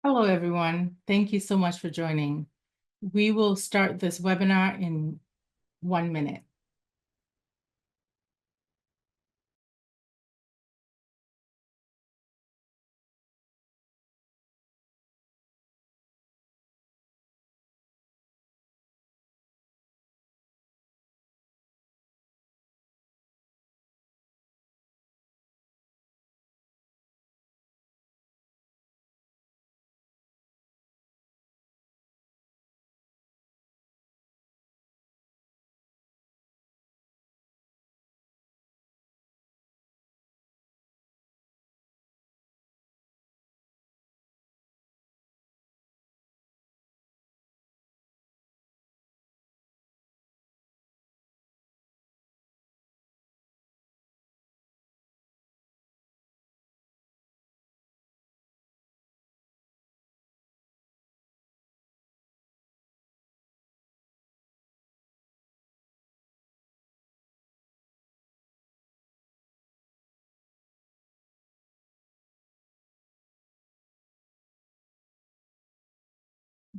Hello, everyone. Thank you so much for joining. We will start this webinar in 1 minute.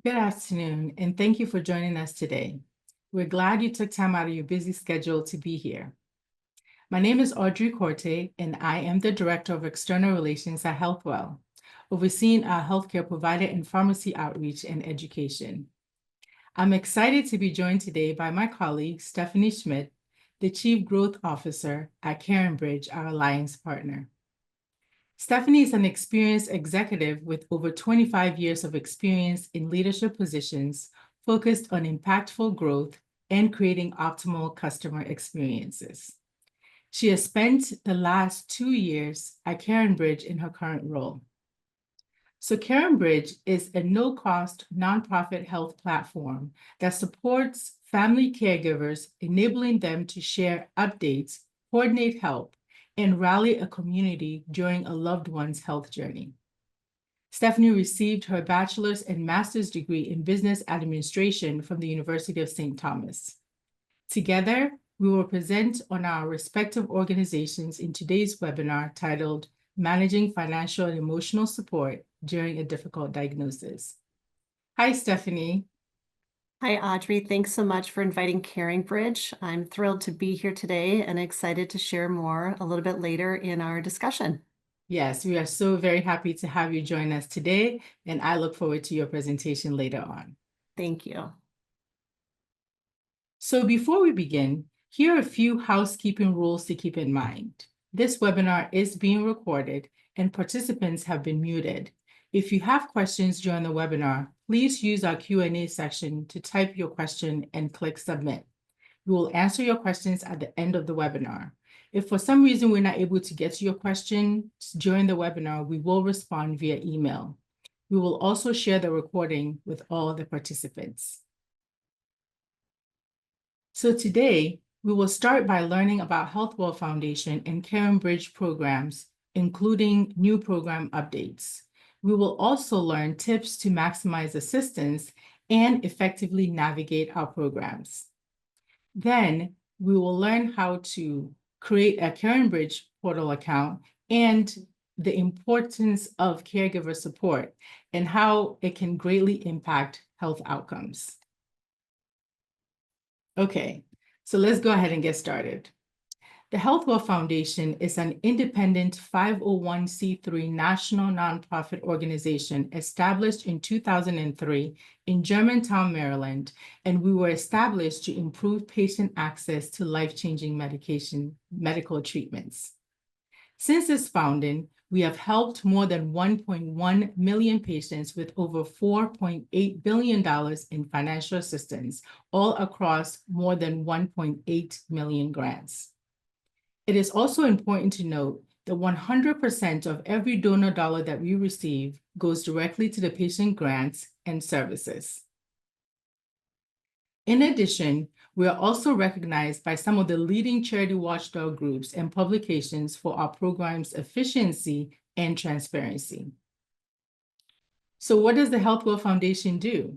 Good afternoon, and thank you for joining us today. We're glad you took time out of your busy schedule to be here. My name is Audrey Corte, and I am the Director of External Relations at HealthWell, overseeing our healthcare provider and pharmacy outreach and education. I'm excited to be joined today by my colleague, Stephanie Schmidt, the Chief Growth Officer at CaringBridge, our alliance partner. Stephanie is an experienced executive with over 25 years of experience in leadership positions focused on impactful growth and creating optimal customer experiences. She has spent the last 2 years at CaringBridge in her current role. So CaringBridge is a no-cost nonprofit health platform that supports family caregivers, enabling them to share updates, coordinate help, and rally a community during a loved one's health journey. Stephanie received her bachelor's and master's degree in business administration from the University of St. Thomas. Together, we will present on our respective organizations in today's webinar titled Managing Financial and Emotional Support During a Difficult Diagnosis. Hi, Stephanie. Hi, Audrey. Thanks so much for inviting CaringBridge. I'm thrilled to be here today and excited to share more a little bit later in our discussion. Yes, we are so very happy to have you join us today, and I look forward to your presentation later on. Thank you. So before we begin, here are a few housekeeping rules to keep in mind. This webinar is being recorded and participants have been muted. If you have questions during the webinar, please use our Q&A section to type your question and click submit. We will answer your questions at the end of the webinar. If for some reason we're not able to get to your question during the webinar, we will respond via email. We will also share the recording with all the participants. So today, we will start by learning about HealthWell Foundation and CaringBridge programs, including new program updates. We will also learn tips to maximize assistance and effectively navigate our programs. Then we will learn how to create a CaringBridge portal account and the importance of caregiver support and how it can greatly impact health outcomes. Okay, so let's go ahead and get started. The HealthWell Foundation is an independent 501c3 national nonprofit organization established in 2003 in Germantown, Maryland, and we were established to improve patient access to life-changing medical treatments. Since its founding, we have helped more than 1.1 million patients with over $4.8 billion in financial assistance, all across more than 1.8 million grants. It is also important to note that 100% of every donor dollar that we receive goes directly to the patient grants and services. In addition, we are also recognized by some of the leading charity watchdog groups and publications for our program's efficiency and transparency. So what does the HealthWell Foundation do?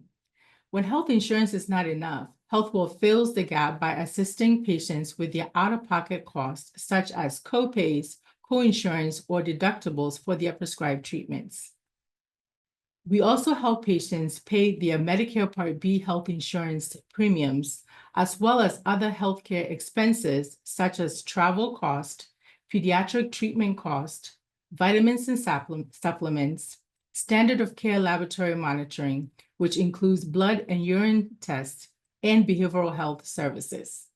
When health insurance is not enough, HealthWell fills the gap by assisting patients with their out-of-pocket costs, such as co-pays, co-insurance, or deductibles for their prescribed treatments. We also help patients pay their Medicare Part B health insurance premiums, as well as other healthcare expenses such as travel cost, pediatric treatment cost, vitamins and supplements, standard of care laboratory monitoring, which includes blood and urine tests, and behavioral health services.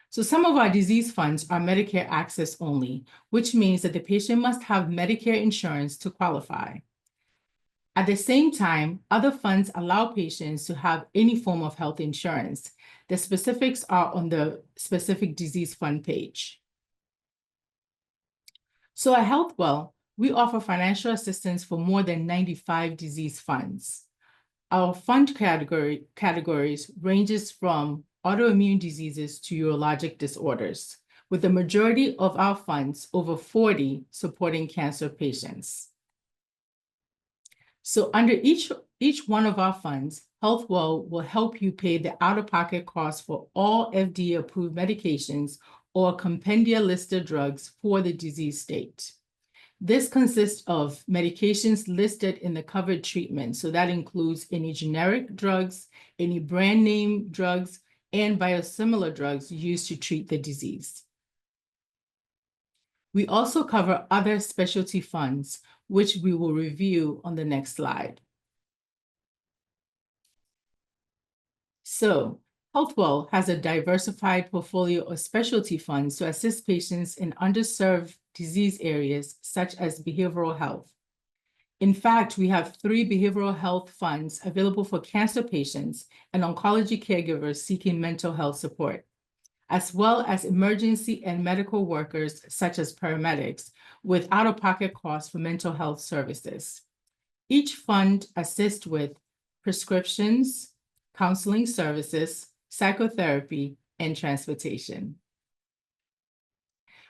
So some of our disease funds are Medicare access only, which means that the patient must have Medicare insurance to qualify. At the same time, other funds allow patients to have any form of health insurance. The specifics are on the specific disease fund page. So at HealthWell, we offer financial assistance for more than 95 disease funds. Our fund categories ranges from autoimmune diseases to urologic disorders, with the majority of our funds, over 40, supporting cancer patients. So under each one of our funds, HealthWell will help you pay the out-of-pocket costs for all FDA-approved medications or compendia listed drugs for the disease state. This consists of medications listed in the covered treatment. So that includes any generic drugs, any brand name drugs, and biosimilar drugs used to treat the disease. We also cover other specialty funds, which we will review on the next slide. So HealthWell has a diversified portfolio of specialty funds to assist patients in underserved disease areas such as behavioral health. In fact, we have 3 behavioral health funds available for cancer patients and oncology caregivers seeking mental health support, as well as emergency and medical workers such as paramedics with out-of-pocket costs for mental health services. Each fund assists with prescriptions, counseling services, psychotherapy, and transportation.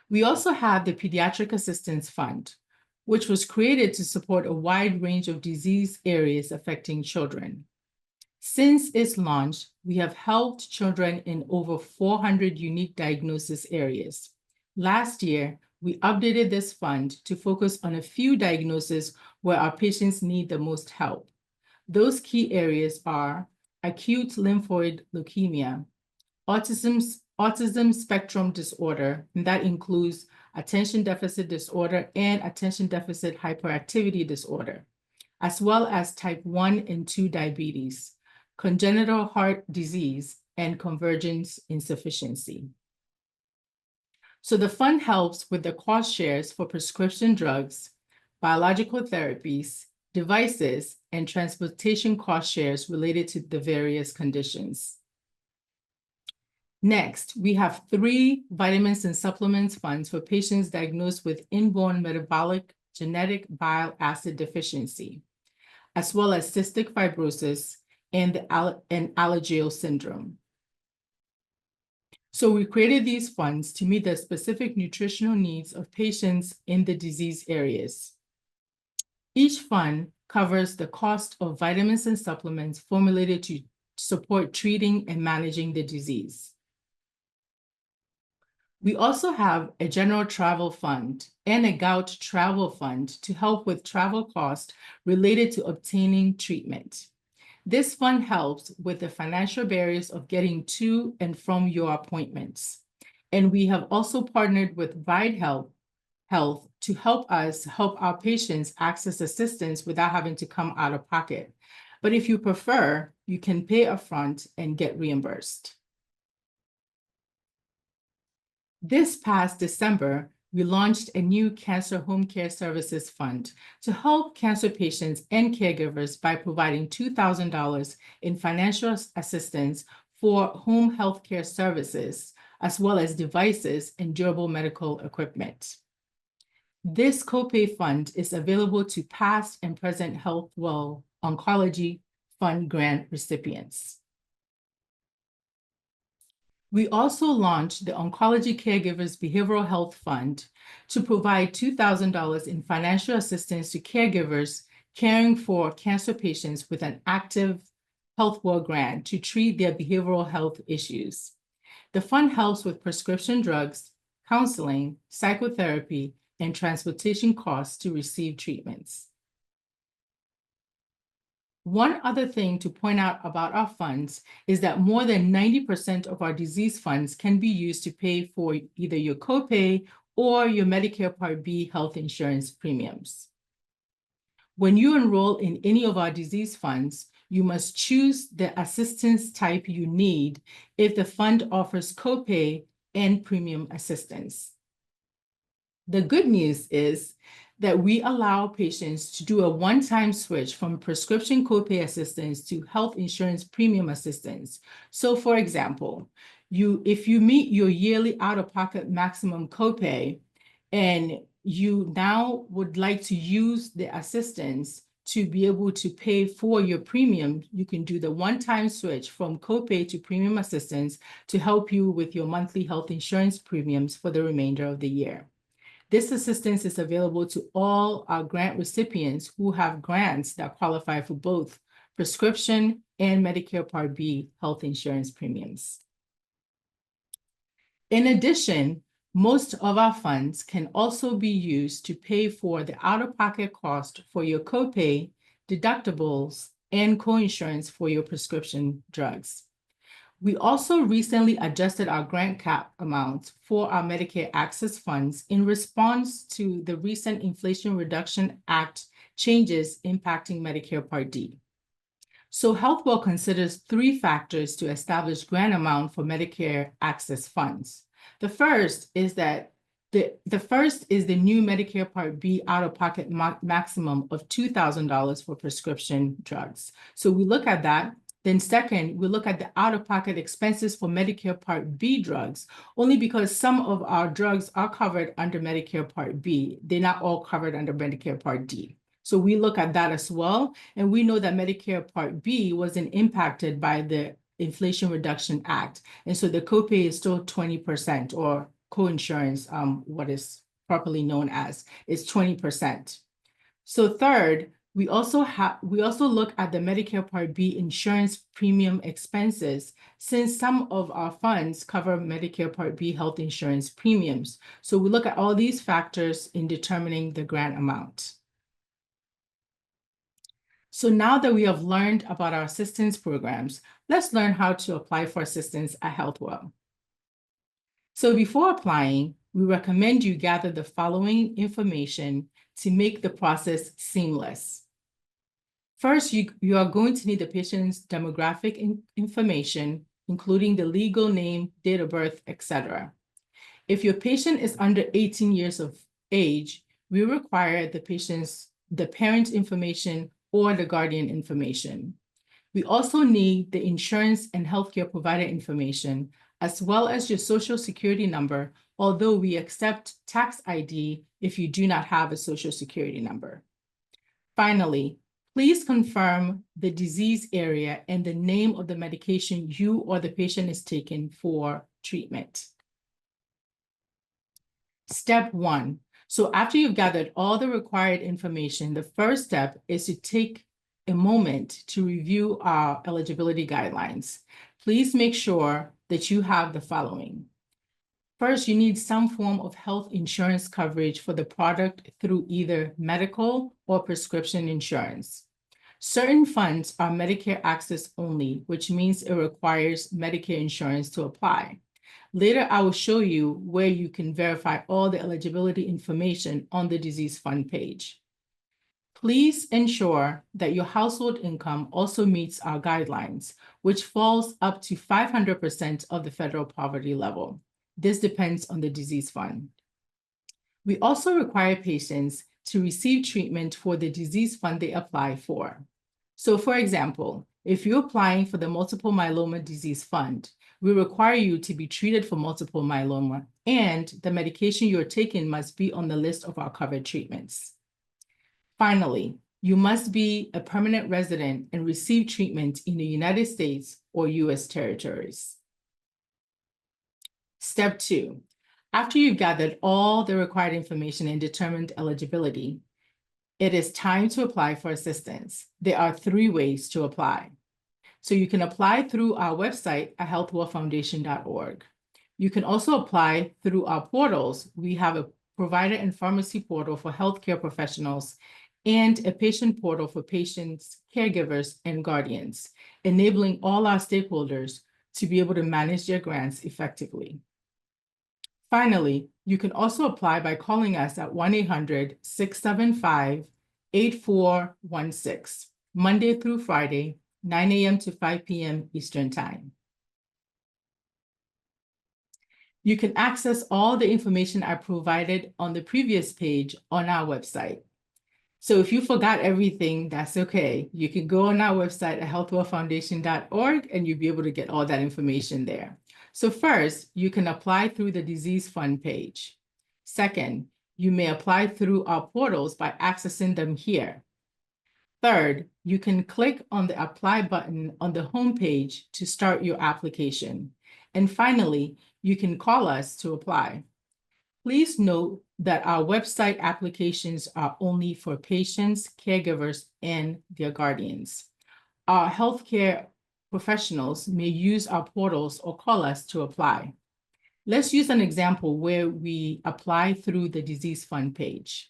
We also have the Pediatric Assistance Fund, which was created to support a wide range of disease areas affecting children. Since its launch, we have helped children in over 400 unique diagnosis areas. Last year, we updated this fund to focus on a few diagnoses where our patients need the most help. Those key areas are acute lymphoid leukemia, autism spectrum disorder, and that includes attention deficit disorder and attention deficit hyperactivity disorder, as well as type 1 and 2 diabetes, congenital heart disease, and convergence insufficiency. So the fund helps with the cost shares for prescription drugs, biological therapies, devices, and transportation cost shares related to the various conditions. Next, we have 3 vitamins and supplements funds for patients diagnosed with inborn metabolic genetic bile acid deficiency, as well as cystic fibrosis and Alagille syndrome. So we created these funds to meet the specific nutritional needs of patients in the disease areas. Each fund covers the cost of vitamins and supplements formulated to support treating and managing the disease. We also have a general travel fund and a gout travel fund to help with travel costs related to obtaining treatment. This fund helps with the financial barriers of getting to and from your appointments. And we have also partnered with Vide Health to help us help our patients access assistance without having to come out of pocket. But if you prefer, you can pay upfront and get reimbursed. This past December, we launched a new Cancer Home Care Services Fund to help cancer patients and caregivers by providing $2,000 in financial assistance for home health care services, as well as devices and durable medical equipment. This copay fund is available to past and present HealthWell Oncology Fund grant recipients. We also launched the Oncology Caregivers Behavioral Health Fund to provide $2,000 in financial assistance to caregivers caring for cancer patients with an active HealthWell grant to treat their behavioral health issues. The fund helps with prescription drugs, counseling, psychotherapy, and transportation costs to receive treatments. One other thing to point out about our funds is that more than 90% of our disease funds can be used to pay for either your copay or your Medicare Part B health insurance premiums. When you enroll in any of our disease funds, you must choose the assistance type you need if the fund offers copay and premium assistance. The good news is that we allow patients to do a one-time switch from prescription copay assistance to health insurance premium assistance. So for example, if you meet your yearly out-of-pocket maximum copay and you now would like to use the assistance to be able to pay for your premium, you can do the one-time switch from copay to premium assistance to help you with your monthly health insurance premiums for the remainder of the year. This assistance is available to all our grant recipients who have grants that qualify for both prescription and Medicare Part B health insurance premiums. In addition, most of our funds can also be used to pay for the out-of-pocket cost for your copay, deductibles, and coinsurance for your prescription drugs. We also recently adjusted our grant cap amounts for our Medicare Access funds in response to the recent Inflation Reduction Act changes impacting Medicare Part D. So HealthWell considers 3 factors to establish grant amount for Medicare Access funds. The first is that the new Medicare Part B out-of-pocket maximum of $2,000 for prescription drugs. So we look at that. Then second, we look at the out-of-pocket expenses for Medicare Part B drugs, only because some of our drugs are covered under Medicare Part B. They're not all covered under Medicare Part D. So we look at that as well. And we know that Medicare Part B wasn't impacted by the Inflation Reduction Act. And so the copay is still 20%, or coinsurance, what is properly known as, is 20%. So third, we also look at the Medicare Part B insurance premium expenses, since some of our funds cover Medicare Part B health insurance premiums. So we look at all these factors in determining the grant amount. So now that we have learned about our assistance programs, let's learn how to apply for assistance at HealthWell. So before applying, we recommend you gather the following information to make the process seamless. First, you are going to need the patient's demographic information, including the legal name, date of birth, etc. If your patient is under 18 years of age, we require the parent information or the guardian information. We also need the insurance and healthcare provider information, as well as your social security number, although we accept tax ID if you do not have a social security number. Finally, please confirm the disease area and the name of the medication you or the patient is taking for treatment. Step 1. So after you've gathered all the required information, the first step is to take a moment to review our eligibility guidelines. Please make sure that you have the following. First, you need some form of health insurance coverage for the product through either medical or prescription insurance. Certain funds are Medicare Access only, which means it requires Medicare insurance to apply. Later, I will show you where you can verify all the eligibility information on the disease fund page. Please ensure that your household income also meets our guidelines, which falls up to 500% of the federal poverty level. This depends on the disease fund. We also require patients to receive treatment for the disease fund they apply for. So for example, if you're applying for the multiple myeloma disease fund, we require you to be treated for multiple myeloma, and the medication you're taking must be on the list of our covered treatments. Finally, you must be a permanent resident and receive treatment in the United States or US territories. Step 2. After you've gathered all the required information and determined eligibility, it is time to apply for assistance. There are 3 ways to apply. So you can apply through our website at healthwellfoundation.org. You can also apply through our portals. We have a provider and pharmacy portal for healthcare professionals and a patient portal for patients, caregivers, and guardians, enabling all our stakeholders to be able to manage their grants effectively. Finally, you can also apply by calling us at 1-800-675-8416, Monday through Friday, 9 a.m. to 5 p.m. Eastern Time. You can access all the information I provided on the previous page on our website. So if you forgot everything, that's okay. You can go on our website at healthwellfoundation.org and you'll be able to get all that information there. So first, you can apply through the Disease Fund page. Second, you may apply through our portals by accessing them here. Third, you can click on the Apply button on the home page to start your application. And finally, you can call us to apply. Please note that our website applications are only for patients, caregivers, and their guardians. Our healthcare professionals may use our portals or call us to apply. Let's use an example where we apply through the Disease Fund page.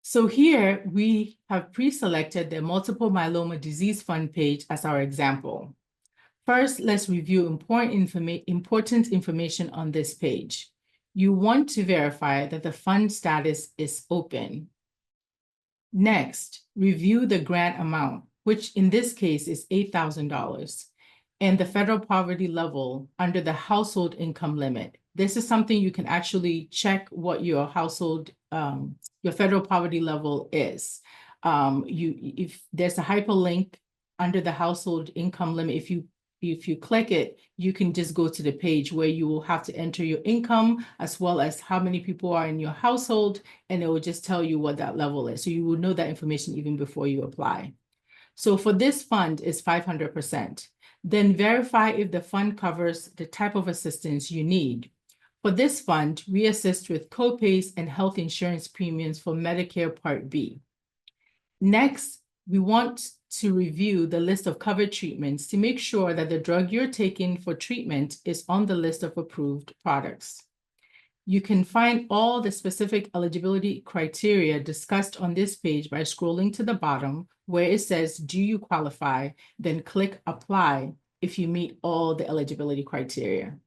So here we have pre-selected the Multiple Myeloma Disease Fund page as our example. First, let's review important information on this page. You want to verify that the fund status is open. Next, review the grant amount, which in this case is $8,000, and the federal poverty level under the household income limit. This is something you can actually check what your household, your federal poverty level is. If there's a hyperlink under the household income limit, if you click it, you can just go to the page where you will have to enter your income as well as how many people are in your household, and it will just tell you what that level is. So you will know that information even before you apply. So for this fund is 500%. Then verify if the fund covers the type of assistance you need. For this fund, we assist with co-pays and health insurance premiums for Medicare Part B. Next, we want to review the list of covered treatments to make sure that the drug you're taking for treatment is on the list of approved products. You can find all the specific eligibility criteria discussed on this page by scrolling to the bottom where it says, do you qualify? Then click apply if you meet all the eligibility criteria.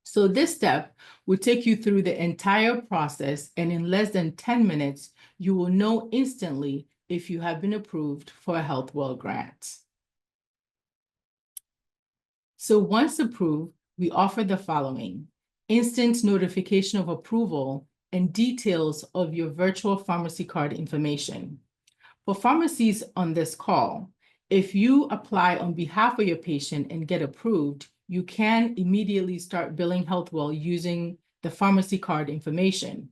So this step will take you through the entire process, and in less than 10 minutes, you will know instantly if you have been approved for a HealthWell grant. So once approved, we offer the following: instant notification of approval and details of your virtual pharmacy card information. For pharmacies on this call, if you apply on behalf of your patient and get approved, you can immediately start billing HealthWell using the pharmacy card information.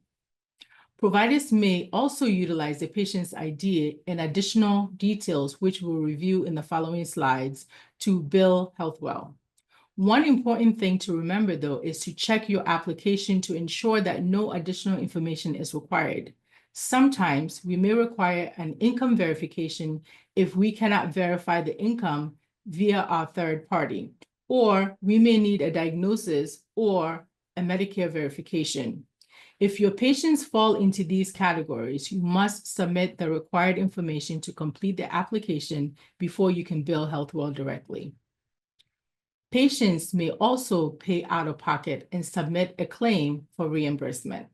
Providers may also utilize the patient's ID and additional details, which we'll review in the following slides, to bill HealthWell. One important thing to remember, though, is to check your application to ensure that no additional information is required. Sometimes we may require an income verification if we cannot verify the income via our third party, or we may need a diagnosis or a Medicare verification. If your patients fall into these categories, you must submit the required information to complete the application before you can bill HealthWell directly. Patients may also pay out of pocket and submit a claim for reimbursement.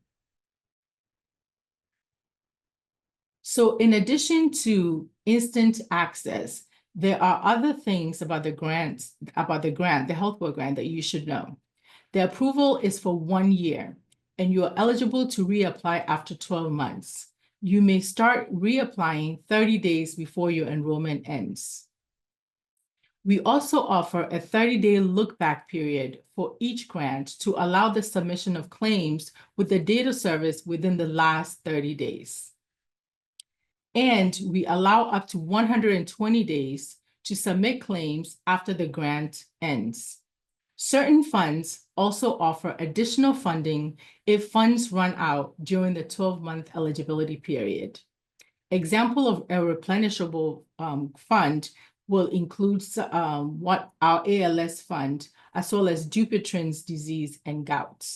So in addition to instant access, there are other things about the grant, the HealthWell grant, that you should know. The approval is for 1 year, and you are eligible to reapply after 12 months. You may start reapplying 30 days before your enrollment ends. We also offer a 30-day look-back period for each grant to allow the submission of claims with the data service within the last 30 days. And we allow up to 120 days to submit claims after the grant ends. Certain funds also offer additional funding if funds run out during the 12-month eligibility period. Example of a replenishable fund will include what our ALS fund, as well as Dupuytren's disease and gout.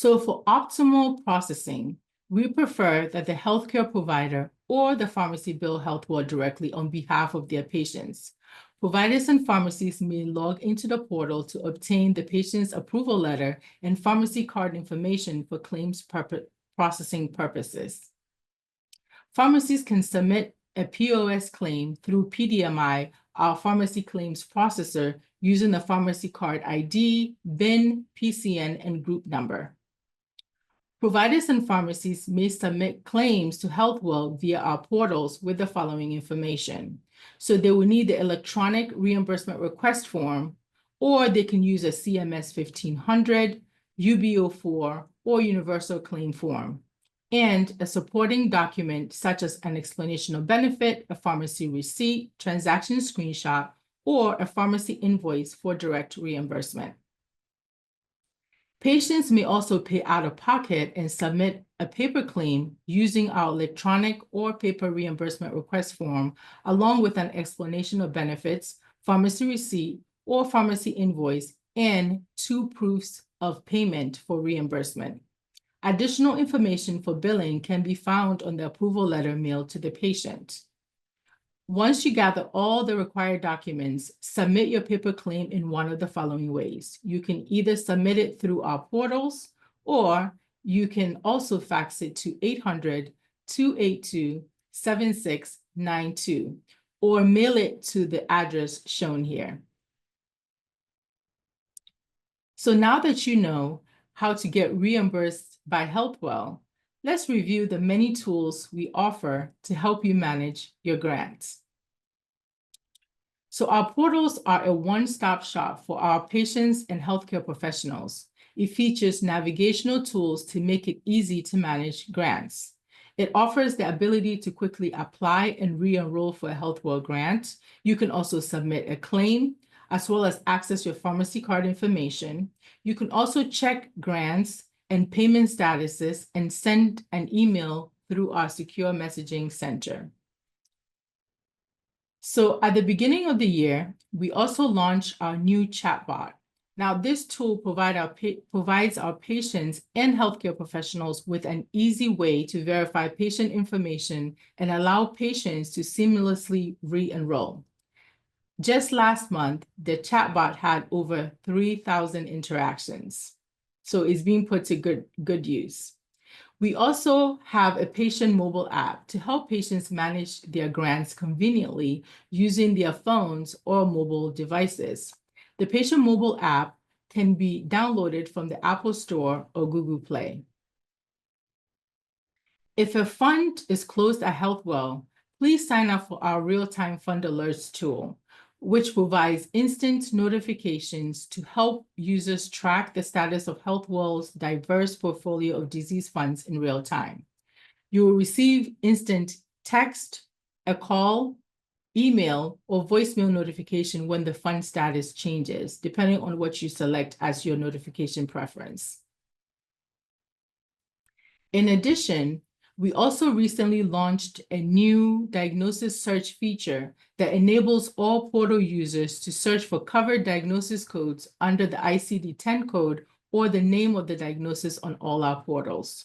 So for optimal processing, we prefer that the healthcare provider or the pharmacy bill HealthWell directly on behalf of their patients. Providers and pharmacies may log into the portal to obtain the patient's approval letter and pharmacy card information for claims processing purposes. Pharmacies can submit a POS claim through PDMI, our pharmacy claims processor, using the pharmacy card ID, BIN, PCN, and group number. Providers and pharmacies may submit claims to HealthWell via our portals with the following information. So they will need the electronic reimbursement request form, or they can use a CMS 1500, UB04, or universal claim form, and a supporting document such as an explanation of benefit, a pharmacy receipt, transaction screenshot, or a pharmacy invoice for direct reimbursement. Patients may also pay out of pocket and submit a paper claim using our electronic or paper reimbursement request form, along with an explanation of benefits, pharmacy receipt, or pharmacy invoice, and 2 proofs of payment for reimbursement. Additional information for billing can be found on the approval letter mailed to the patient. Once you gather all the required documents, submit your paper claim in one of the following ways. You can either submit it through our portals, or you can also fax it to 800-282-7692, or mail it to the address shown here. So now that you know how to get reimbursed by HealthWell, let's review the many tools we offer to help you manage your grants. So our portals are a one-stop shop for our patients and healthcare professionals. It features navigational tools to make it easy to manage grants. It offers the ability to quickly apply and re-enroll for a HealthWell grant. You can also submit a claim, as well as access your pharmacy card information. You can also check grants and payment statuses and send an email through our secure messaging center. So at the beginning of the year, we also launched our new chatbot. Now, this tool provides our patients and healthcare professionals with an easy way to verify patient information and allow patients to seamlessly re-enroll. Just last month, the chatbot had over 3,000 interactions. So it's being put to good use. We also have a patient mobile app to help patients manage their grants conveniently using their phones or mobile devices. The patient mobile app can be downloaded from the Apple Store or Google Play. If a fund is closed at HealthWell, please sign up for our real-time fund alerts tool, which provides instant notifications to help users track the status of HealthWell's diverse portfolio of disease funds in real time. You will receive instant text, a call, email, or voicemail notification when the fund status changes, depending on what you select as your notification preference. In addition, we also recently launched a new diagnosis search feature that enables all portal users to search for covered diagnosis codes under the ICD-10 code or the name of the diagnosis on all our portals.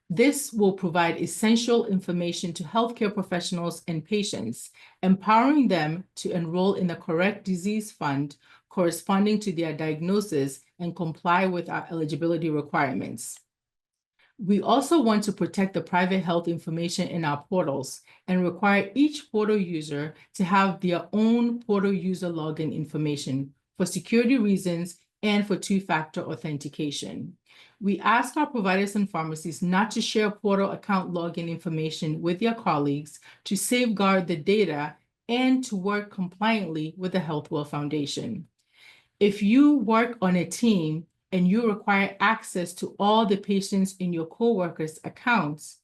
This will provide essential information to healthcare professionals and patients, empowering them to enroll in the correct disease fund corresponding to their diagnosis and comply with our eligibility requirements. We also want to protect the private health information in our portals and require each portal user to have their own portal user login information for security reasons and for two-factor authentication. We ask our providers and pharmacies not to share portal account login information with their colleagues to safeguard the data and to work compliantly with the HealthWell Foundation. If you work on a team and you require access to all the patients in your coworkers' accounts,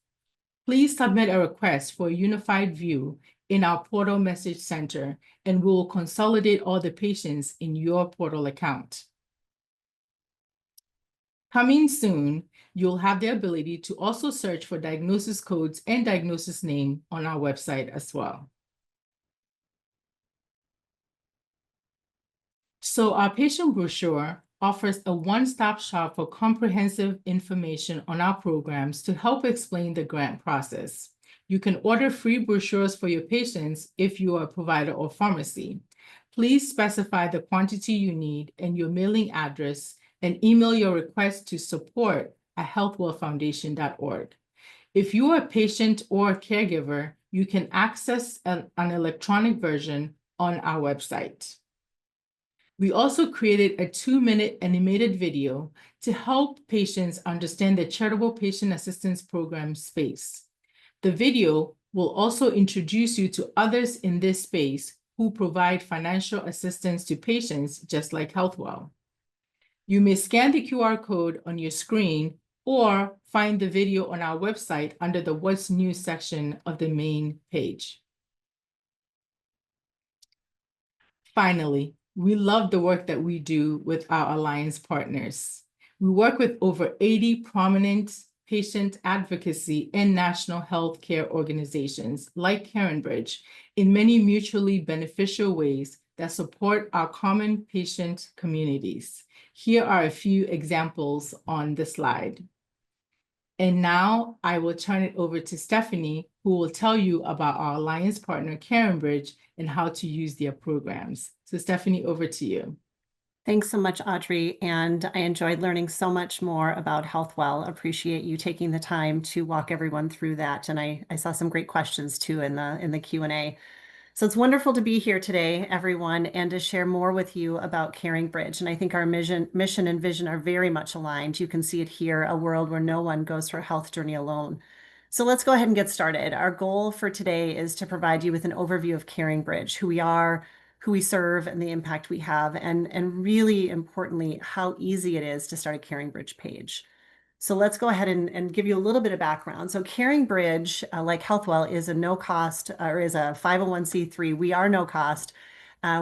please submit a request for a unified view in our portal message center, and we will consolidate all the patients in your portal account. Coming soon, you'll have the ability to also search for diagnosis codes and diagnosis name on our website as well. So our patient brochure offers a one-stop shop for comprehensive information on our programs to help explain the grant process. You can order free brochures for your patients if you are a provider or pharmacy. Please specify the quantity you need and your mailing address and email your request to support@healthwellfoundation.org. If you are a patient or a caregiver, you can access an electronic version on our website. We also created a 2-minute animated video to help patients understand the Charitable Patient Assistance Program space. The video will also introduce you to others in this space who provide financial assistance to patients just like HealthWell. You may scan the QR code on your screen or find the video on our website under the What's New section of the main page. Finally, we love the work that we do with our alliance partners. We work with over 80 prominent patient advocacy and national healthcare organizations like CaringBridge in many mutually beneficial ways that support our common patient communities. Here are a few examples on the slide. And now I will turn it over to Stephanie, who will tell you about our alliance partner, CaringBridge, and how to use their programs. So Stephanie, over to you. Thanks so much, Audrey, and I enjoyed learning so much more about HealthWell. Appreciate you taking the time to walk everyone through that, and I saw some great questions too in the Q&A. So it's wonderful to be here today, everyone, and to share more with you about CaringBridge. And I think our mission and vision are very much aligned. You can see it here, a world where no one goes through a health journey alone. So let's go ahead and get started. Our goal for today is to provide you with an overview of CaringBridge, who we are, who we serve, and the impact we have, and really importantly, how easy it is to start a CaringBridge page. So let's go ahead and give you a little bit of background. So CaringBridge, like HealthWell, is a no-cost or is a 501c3. We are no cost.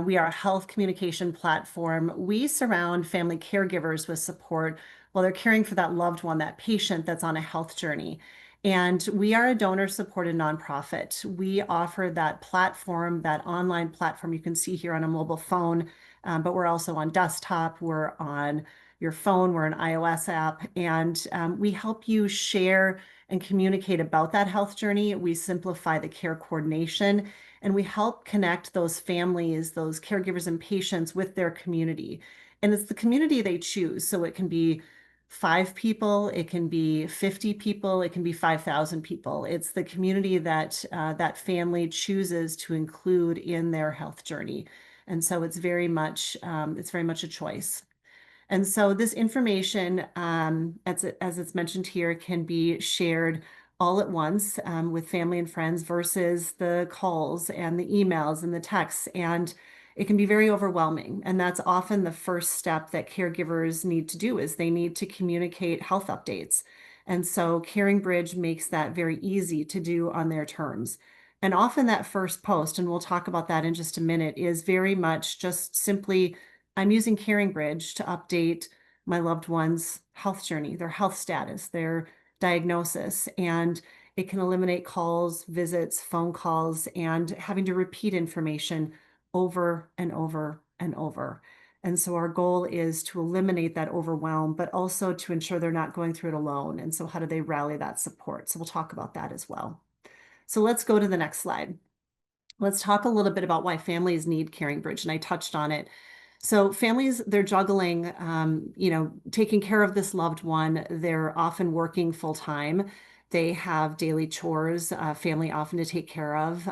We are a health communication platform. We surround family caregivers with support while they're caring for that loved one, that patient that's on a health journey. And we are a donor-supported nonprofit. We offer that platform, that online platform you can see here on a mobile phone, but we're also on desktop. We're on your phone. We're an iOS app, and we help you share and communicate about that health journey. We simplify the care coordination, and we help connect those families, those caregivers and patients with their community. And it's the community they choose. So it can be 5 people, it can be 50 people, it can be 5,000 people. It's the community that that family chooses to include in their health journey. And so it's very much a choice. And so this information, as it's mentioned here, can be shared all at once with family and friends versus the calls and the emails and the texts. And it can be very overwhelming. And that's often the first step that caregivers need to do is they need to communicate health updates. And so CaringBridge makes that very easy to do on their terms. And often that first post, and we'll talk about that in just a minute, is very much just simply, I'm using CaringBridge to update my loved one's health journey, their health status, their diagnosis, and it can eliminate calls, visits, phone calls, and having to repeat information over and over and over. And so our goal is to eliminate that overwhelm, but also to ensure they're not going through it alone. And so how do they rally that support? So we'll talk about that as well. So let's go to the next slide. Let's talk a little bit about why families need CaringBridge, and I touched on it. So families, they're juggling, taking care of this loved one. They're often working full time. They have daily chores, family often to take care of,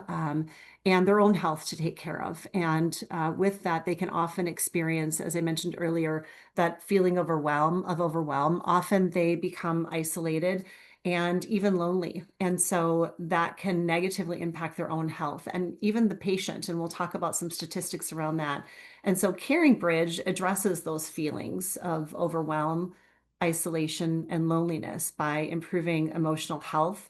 and their own health to take care of. And with that, they can often experience, as I mentioned earlier, that feeling of overwhelm. Often they become isolated and even lonely. And so that can negatively impact their own health and even the patient. And we'll talk about some statistics around that. And so CaringBridge addresses those feelings of overwhelm, isolation, and loneliness by improving emotional health,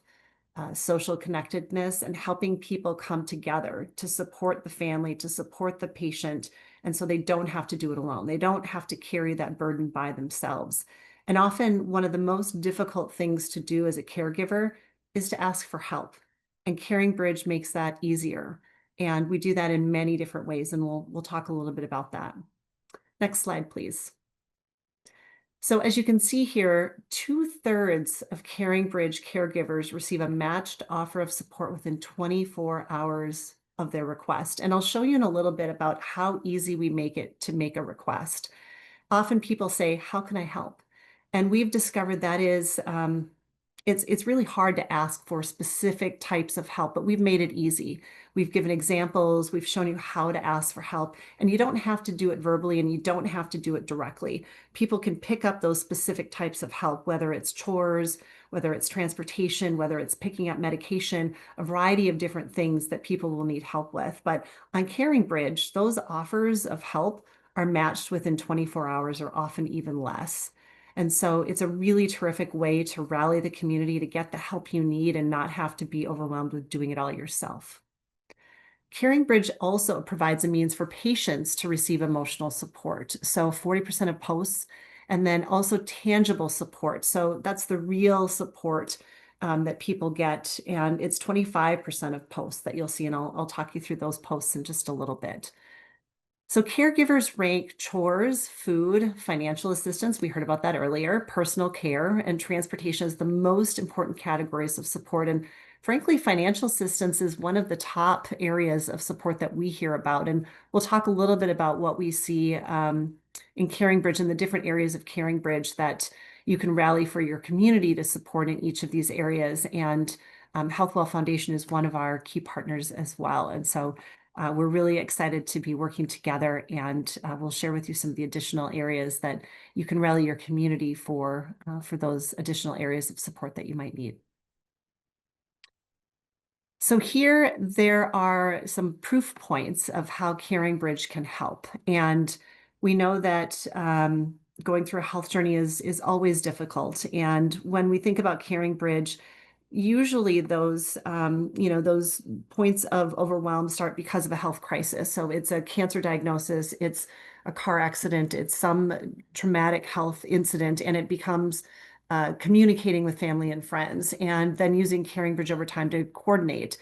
social connectedness, and helping people come together to support the family, to support the patient. And so they don't have to do it alone. They don't have to carry that burden by themselves. And often one of the most difficult things to do as a caregiver is to ask for help. And CaringBridge makes that easier. And we do that in many different ways, and we'll talk a little bit about that. Next slide, please. So as you can see here, 2/3 of CaringBridge caregivers receive a matched offer of support within 24 hours of their request. And I'll show you in a little bit about how easy we make it to make a request. Often people say, "How can I help?" And we've discovered that is, it's really hard to ask for specific types of help, but we've made it easy. We've given examples, we've shown you how to ask for help, and you don't have to do it verbally and you don't have to do it directly. People can pick up those specific types of help, whether it's chores, whether it's transportation, whether it's picking up medication, a variety of different things that people will need help with. But on CaringBridge, those offers of help are matched within 24 hours or often even less. And so it's a really terrific way to rally the community to get the help you need and not have to be overwhelmed with doing it all yourself. CaringBridge also provides a means for patients to receive emotional support. So 40% of posts, and then also tangible support. So that's the real support that people get. And it's 25% of posts that you'll see. And I'll talk you through those posts in just a little bit. So caregivers rank chores, food, financial assistance, we heard about that earlier, personal care, and transportation as the most important categories of support. And frankly, financial assistance is one of the top areas of support that we hear about. And we'll talk a little bit about what we see in CaringBridge and the different areas of CaringBridge that you can rally for your community to support in each of these areas. And HealthWell Foundation is one of our key partners as well. And so we're really excited to be working together, and we'll share with you some of the additional areas that you can rally your community for those additional areas of support that you might need. So here there are some proof points of how CaringBridge can help. And we know that going through a health journey is always difficult. And when we think about CaringBridge, usually those those points of overwhelm start because of a health crisis. So it's a cancer diagnosis, it's a car accident, it's some traumatic health incident, and it becomes communicating with family and friends, and then using CaringBridge over time to coordinate.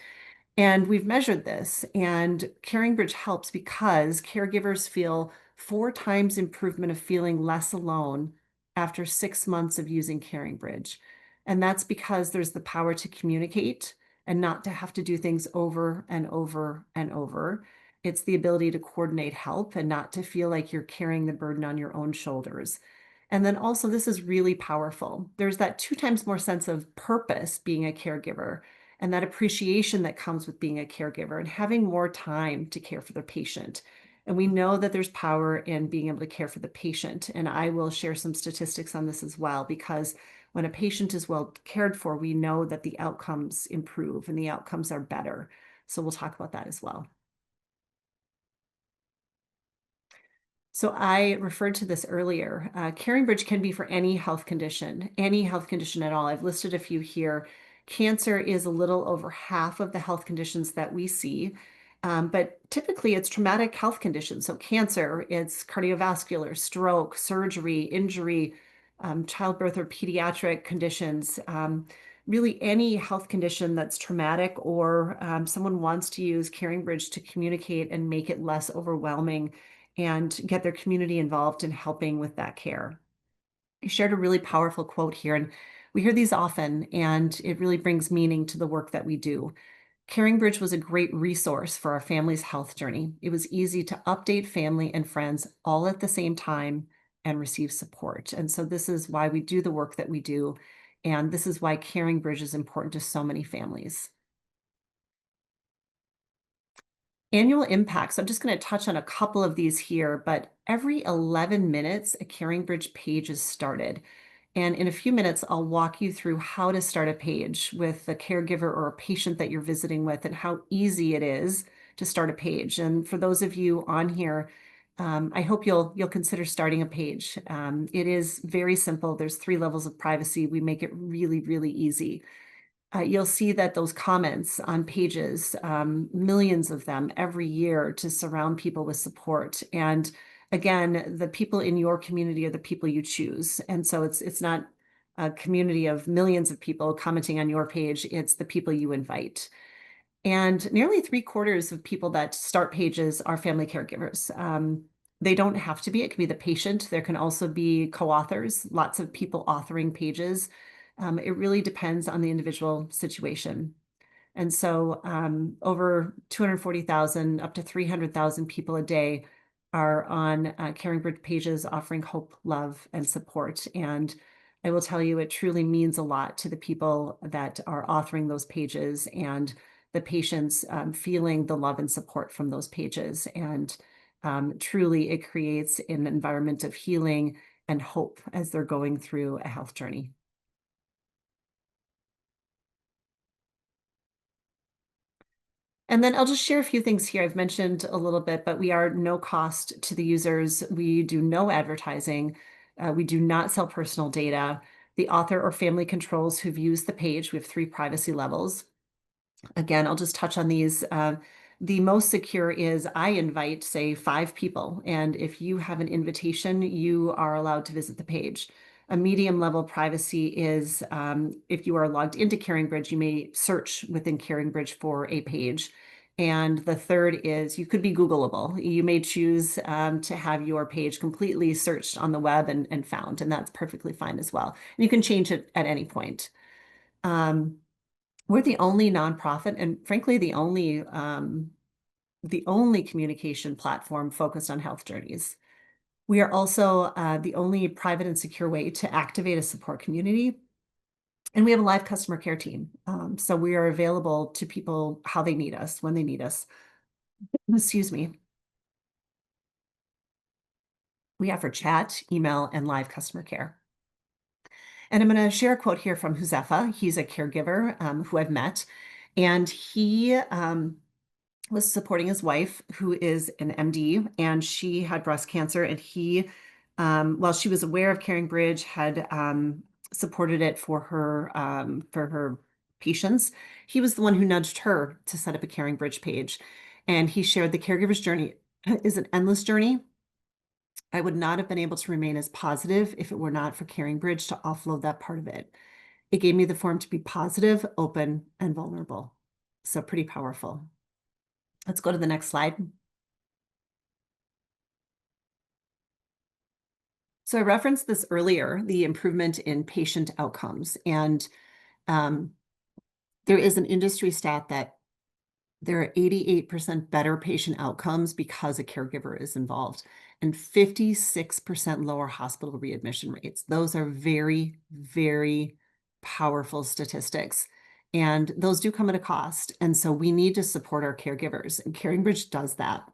And we've measured this, and CaringBridge helps because caregivers feel 4 times improvement of feeling less alone after 6 months of using CaringBridge. And that's because there's the power to communicate and not to have to do things over and over and over. It's the ability to coordinate help and not to feel like you're carrying the burden on your own shoulders. And then also, this is really powerful. There's that 2 times more sense of purpose being a caregiver and that appreciation that comes with being a caregiver and having more time to care for the patient. And we know that there's power in being able to care for the patient. And I will share some statistics on this as well, because when a patient is well cared for, we know that the outcomes improve and the outcomes are better. So we'll talk about that as well. So I referred to this earlier. CaringBridge can be for any health condition at all. I've listed a few here. Cancer is a little over half of the health conditions that we see, but typically it's traumatic health conditions. So cancer, it's cardiovascular, stroke, surgery, injury, childbirth or pediatric conditions. Really any health condition that's traumatic, or someone wants to use CaringBridge to communicate and make it less overwhelming and get their community involved in helping with that care. You shared a really powerful quote here, and we hear these often, and it really brings meaning to the work that we do. CaringBridge was a great resource for our family's health journey. It was easy to update family and friends all at the same time and receive support. And so this is why we do the work that we do, and this is why CaringBridge is important to so many families. Annual impacts. I'm just going to touch on a couple of these here, but every 11 minutes, a CaringBridge page is started. And in a few minutes, I'll walk you through how to start a page with a caregiver or a patient that you're visiting with and how easy it is to start a page. And for those of you on here, I hope you'll consider starting a page. It is very simple. There's 3 levels of privacy. We make it really, really easy. You'll see that those comments on pages, millions of them every year to surround people with support. And again, the people in your community are the people you choose. And so it's not a community of millions of people commenting on your page, it's the people you invite. And nearly 3/4 of people that start pages are family caregivers. They don't have to be. It can be the patient. There can also be co-authors, lots of people authoring pages. It really depends on the individual situation. And so over 240,000, up to 300,000 people a day are on CaringBridge pages offering hope, love, and support. And I will tell you, it truly means a lot to the people that are authoring those pages and the patients feeling the love and support from those pages. And truly, it creates an environment of healing and hope as they're going through a health journey. And then I'll just share a few things here. I've mentioned a little bit, but we are no cost to the users. We do no advertising. We do not sell personal data. The author or family controls who views the page. We have 3 privacy levels. Again, I'll just touch on these. The most secure is I invite, say, 5 people. And if you have an invitation, you are allowed to visit the page. A medium level privacy is if you are logged into CaringBridge, you may search within CaringBridge for a page. And the third is you could be Googleable. You may choose to have your page completely searched on the web and found, and that's perfectly fine as well. And you can change it at any point. We're the only nonprofit and frankly, the only communication platform focused on health journeys. We are also the only private and secure way to activate a support community. And we have a live customer care team. So we are available to people how they need us, when they need us. Excuse me. We offer chat, email, and live customer care. And I'm going to share a quote here from Huzefa. He's a caregiver who I've met. And he was supporting his wife, who is an MD, and she had breast cancer. And he, while she was aware of CaringBridge, had supported it for her patients. He was the one who nudged her to set up a CaringBridge page. And he shared the caregiver's journey is an endless journey. I would not have been able to remain as positive if it were not for CaringBridge to offload that part of it. It gave me the form to be positive, open, and vulnerable. So pretty powerful. Let's go to the next slide. So I referenced this earlier, the improvement in patient outcomes. And there is an industry stat that there are 88% better patient outcomes because a caregiver is involved and 56% lower hospital readmission rates. Those are very, very powerful statistics. And those do come at a cost. And so we need to support our caregivers, and CaringBridge does that.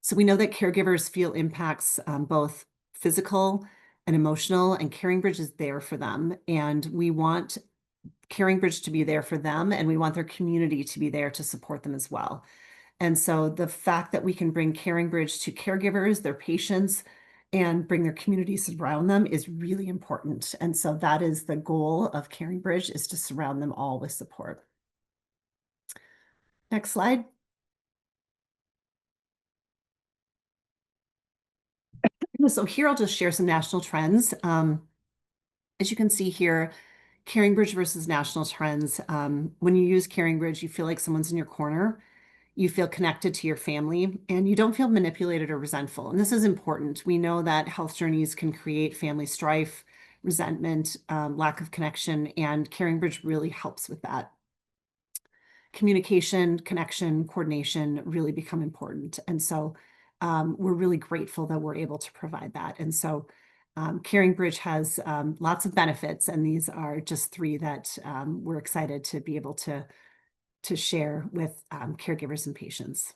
So we know that caregivers feel impacts both physical and emotional, and CaringBridge is there for them. And we want CaringBridge to be there for them, and we want their community to be there to support them as well. And so the fact that we can bring CaringBridge to caregivers, their patients, and bring their communities around them is really important. And so that is the goal of CaringBridge, is to surround them all with support. Next slide. So here I'll just share some national trends. As you can see here, CaringBridge versus national trends. When you use CaringBridge, you feel like someone's in your corner. You feel connected to your family, and you don't feel manipulated or resentful. And this is important. We know that health journeys can create family strife, resentment, lack of connection, and CaringBridge really helps with that. Communication, connection, coordination really become important. And so we're really grateful that we're able to provide that. And so CaringBridge has lots of benefits, and these are just 3 that we're excited to be able to share with caregivers and patients.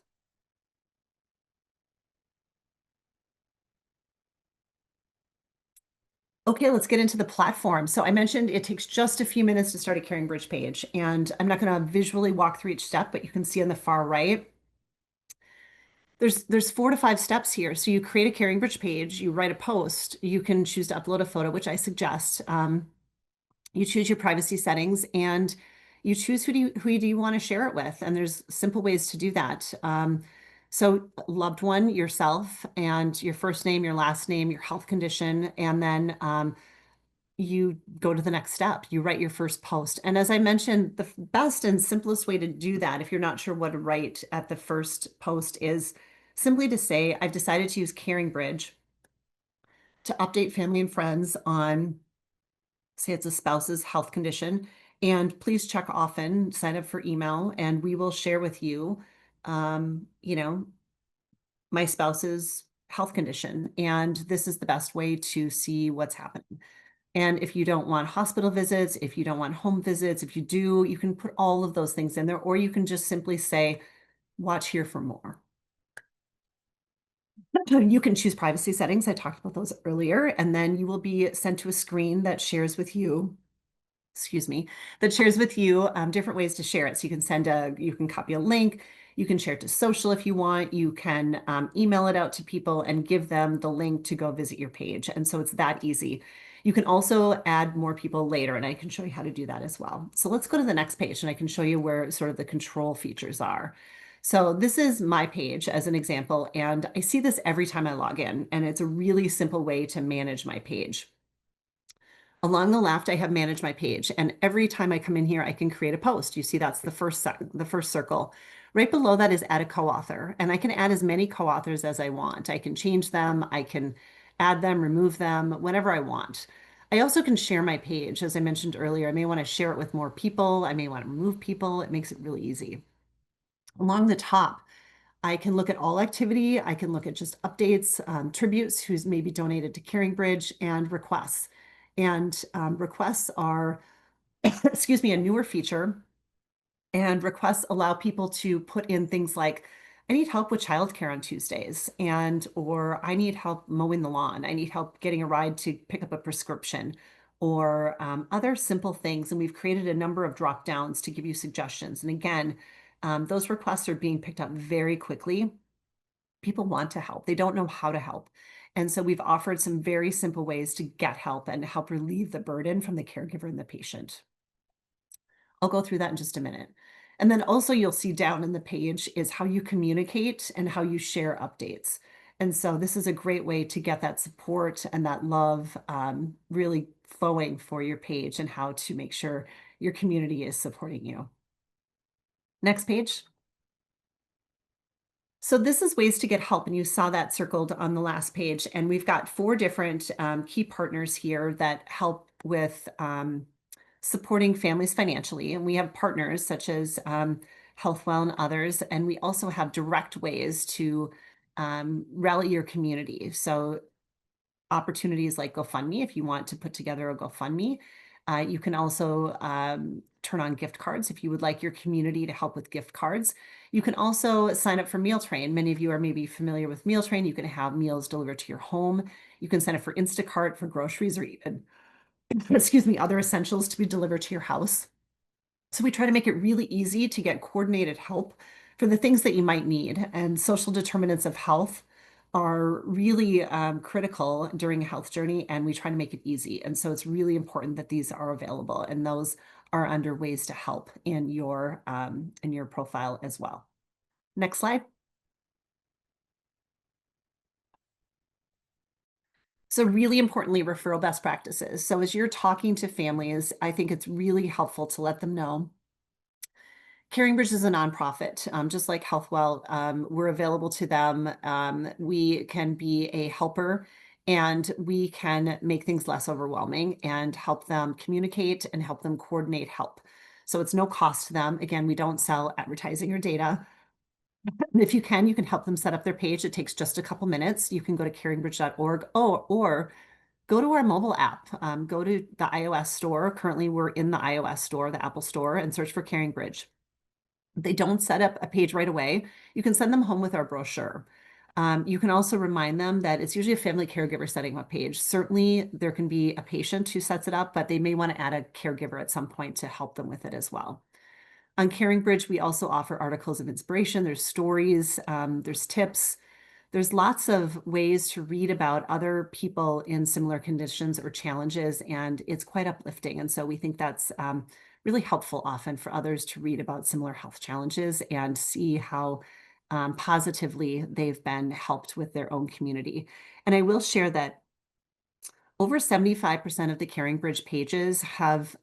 Okay, let's get into the platform. So I mentioned it takes just a few minutes to start a CaringBridge page, and I'm not going to visually walk through each step, but you can see on the far right, there's 4 to 5 steps here. So you create a CaringBridge page, you write a post, you can choose to upload a photo, which I suggest. You choose your privacy settings, and you choose who do you want to share it with. And there's simple ways to do that. So loved one, yourself, and your first name, your last name, your health condition, and then you go to the next step. You write your first post. And as I mentioned, the best and simplest way to do that, if you're not sure what to write at the first post, is simply to say, I've decided to use CaringBridge to update family and friends on, say it's a spouse's health condition, and please check often, sign up for email, and we will share with you, you know, my spouse's health condition. And this is the best way to see what's happening. And if you don't want hospital visits, if you don't want home visits, if you do, you can put all of those things in there, or you can just simply say, watch here for more. You can choose privacy settings. I talked about those earlier, and then you will be sent to a screen that shares with you, excuse me, that shares with you different ways to share it. So you can copy a link, you can share it to social if you want, you can email it out to people and give them the link to go visit your page. And so it's that easy. You can also add more people later, and I can show you how to do that as well. So let's go to the next page and I can show you where sort of the control features are. So this is my page as an example, and I see this every time I log in, and it's a really simple way to manage my page. Along the left, I have managed my page, and every time I come in here, I can create a post. You see that's the first circle. Right below that is add a co-author, and I can add as many co-authors as I want. I can change them, I can add them, remove them, whenever I want. I also can share my page. As I mentioned earlier, I may want to share it with more people. I may want to remove people. It makes it really easy. Along the top, I can look at all activity. I can look at just updates, tributes, who's maybe donated to CaringBridge, and requests. And requests are, excuse me, a newer feature. And requests allow people to put in things like, I need help with childcare on Tuesdays, or I need help mowing the lawn. I need help getting a ride to pick up a prescription, or other simple things. And we've created a number of drop downs to give you suggestions. And again, those requests are being picked up very quickly. People want to help. They don't know how to help. And so we've offered some very simple ways to get help and help relieve the burden from the caregiver and the patient. I'll go through that in just a minute. And then also you'll see down in the page is how you communicate and how you share updates. And so this is a great way to get that support and that love really flowing for your page, and how to make sure your community is supporting you. Next page. So this is ways to get help, and you saw that circled on the last page. And we've got 4 different key partners here that help with supporting families financially. And we have partners such as HealthWell and others. And we also have direct ways to rally your community. So opportunities like GoFundMe, if you want to put together a GoFundMe. You can also turn on gift cards if you would like your community to help with gift cards. You can also sign up for Meal Train. Many of you are maybe familiar with Meal Train. You can have meals delivered to your home. You can sign up for Instacart for groceries, or even, excuse me, other essentials to be delivered to your house. So we try to make it really easy to get coordinated help for the things that you might need. And social determinants of health are really critical during a health journey, and we try to make it easy. And so it's really important that these are available, and those are under ways to help in your profile as well. Next slide. So really importantly, referral best practices. So as you're talking to families, I think it's really helpful to let them know CaringBridge is a nonprofit, just like HealthWell. We're available to them. We can be a helper, and we can make things less overwhelming and help them communicate and help them coordinate help. So it's no cost to them. Again, we don't sell advertising or data. And if you can help them set up their page. It takes just a couple minutes. You can go to caringbridge.org, or go to our mobile app. Go to the iOS store. Currently, we're in the iOS store, the Apple store, and search for CaringBridge. They don't set up a page right away. You can send them home with our brochure. You can also remind them that it's usually a family caregiver setting up a page. Certainly, there can be a patient who sets it up, but they may want to add a caregiver at some point to help them with it as well. On CaringBridge, we also offer articles of inspiration. There's stories, there's tips. There's lots of ways to read about other people in similar conditions or challenges, and it's quite uplifting. And so we think that's really helpful often for others to read about similar health challenges and see how positively they've been helped with their own community. And I will share that over 75% of the CaringBridge pages have